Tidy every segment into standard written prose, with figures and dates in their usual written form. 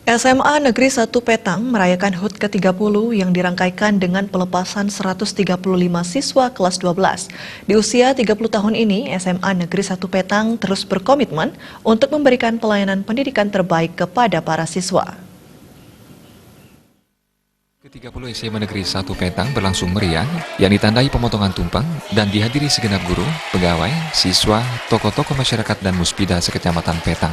SMA Negeri 1 Petang merayakan HUT ke-30 yang dirangkaikan dengan pelepasan 135 siswa kelas 12. Di usia 30 tahun ini, SMA Negeri 1 Petang terus berkomitmen untuk memberikan pelayanan pendidikan terbaik kepada para siswa. Ke-30 SMA Negeri 1 Petang berlangsung meriah, yang ditandai pemotongan tumpeng dan dihadiri segenap guru, pegawai, siswa, tokoh-tokoh masyarakat dan muspida sekecamatan Petang.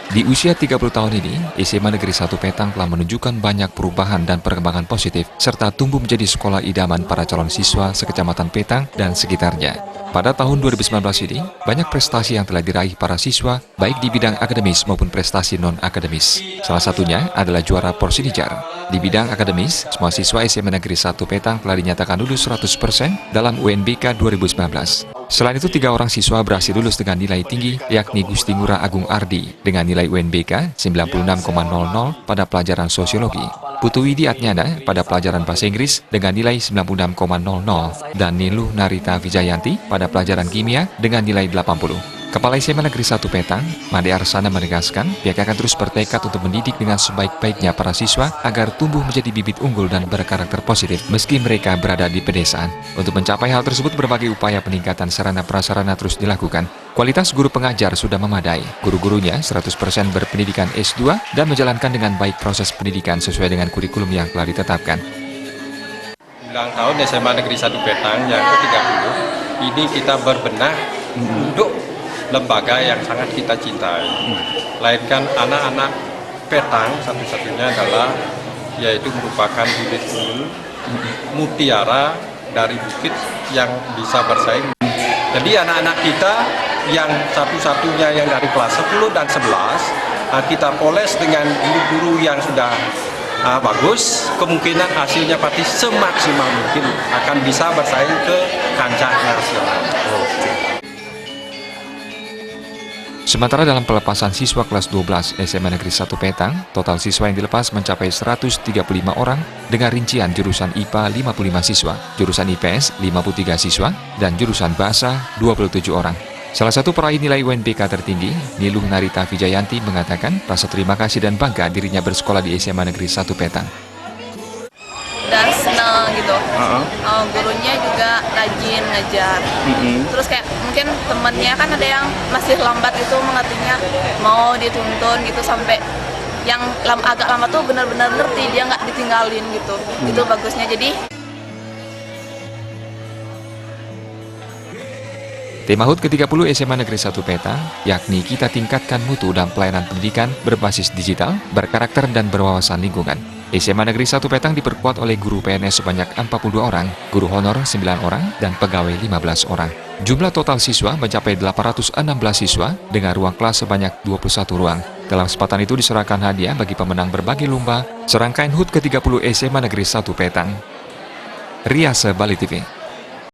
Di usia 30 tahun ini, SMA Negeri 1 Petang telah menunjukkan banyak perubahan dan perkembangan positif, serta tumbuh menjadi sekolah idaman para calon siswa sekecamatan Petang dan sekitarnya. Pada tahun 2019 ini, banyak prestasi yang telah diraih para siswa, baik di bidang akademis maupun prestasi non-akademis. Salah satunya adalah juara Porsinijar. Di bidang akademis, semua siswa SMA Negeri 1 Petang telah dinyatakan lulus 100% dalam UNBK 2019. Selain itu, 3 orang siswa berhasil lulus dengan nilai tinggi, yakni Gusti Ngurah Agung Ardi dengan nilai UNBK 96,00 pada pelajaran sosiologi, Putu Widi Atnyana pada pelajaran bahasa Inggris dengan nilai 96,00, dan Niluh Narita Vijayanti pada pelajaran kimia dengan nilai 80. Kepala SMA Negeri 1 Petang, Made Arsana menegaskan, pihak akan terus bertekad untuk mendidik dengan sebaik-baiknya para siswa agar tumbuh menjadi bibit unggul dan berkarakter positif meski mereka berada di pedesaan. Untuk mencapai hal tersebut, berbagai upaya peningkatan sarana prasarana terus dilakukan. Kualitas guru pengajar sudah memadai. Guru-gurunya 100% berpendidikan S2 dan menjalankan dengan baik proses pendidikan sesuai dengan kurikulum yang telah ditetapkan. Ulang tahun SMA Negeri 1 Petang yang ke-30, ini kita berbenah untuk lembaga yang sangat kita cintai. Melainkan anak-anak Petang satu-satunya adalah yaitu merupakan bibit unggul mutiara dari bukit yang bisa bersaing. Jadi anak-anak kita yang satu-satunya yang dari kelas 10 dan 11 kita poles dengan guru-guru yang sudah bagus, kemungkinan hasilnya pasti semaksimal mungkin akan bisa bersaing ke kancah nasional. Sementara dalam pelepasan siswa kelas 12 SMA Negeri 1 Petang, total siswa yang dilepas mencapai 135 orang dengan rincian jurusan IPA 55 siswa, jurusan IPS 53 siswa, dan jurusan Bahasa 27 orang. Salah satu peraih nilai UNBK tertinggi, Niluh Narita Vijayanti mengatakan rasa terima kasih dan bangga dirinya bersekolah di SMA Negeri 1 Petang. Udah seneng gitu, gurunya juga rajin ngajar. Terus kayak mungkin temennya kan ada yang masih lambat itu mengertinya, mau dituntun gitu sampai yang agak lama tuh benar-benar ngerti, dia nggak ditinggalin gitu. Itu bagusnya. Jadi Tema HUT ke-30 SMA Negeri 1 Petang, yakni kita tingkatkan mutu dan pelayanan pendidikan berbasis digital, berkarakter dan berwawasan lingkungan. SMA Negeri 1 Petang diperkuat oleh guru PNS sebanyak 42 orang, guru honor 9 orang, dan pegawai 15 orang. Jumlah total siswa mencapai 816 siswa dengan ruang kelas sebanyak 21 ruang. Dalam kesempatan itu diserahkan hadiah bagi pemenang berbagai lomba serangkaian HUT ke-30 SMA Negeri 1 Petang. Riase Bali TV.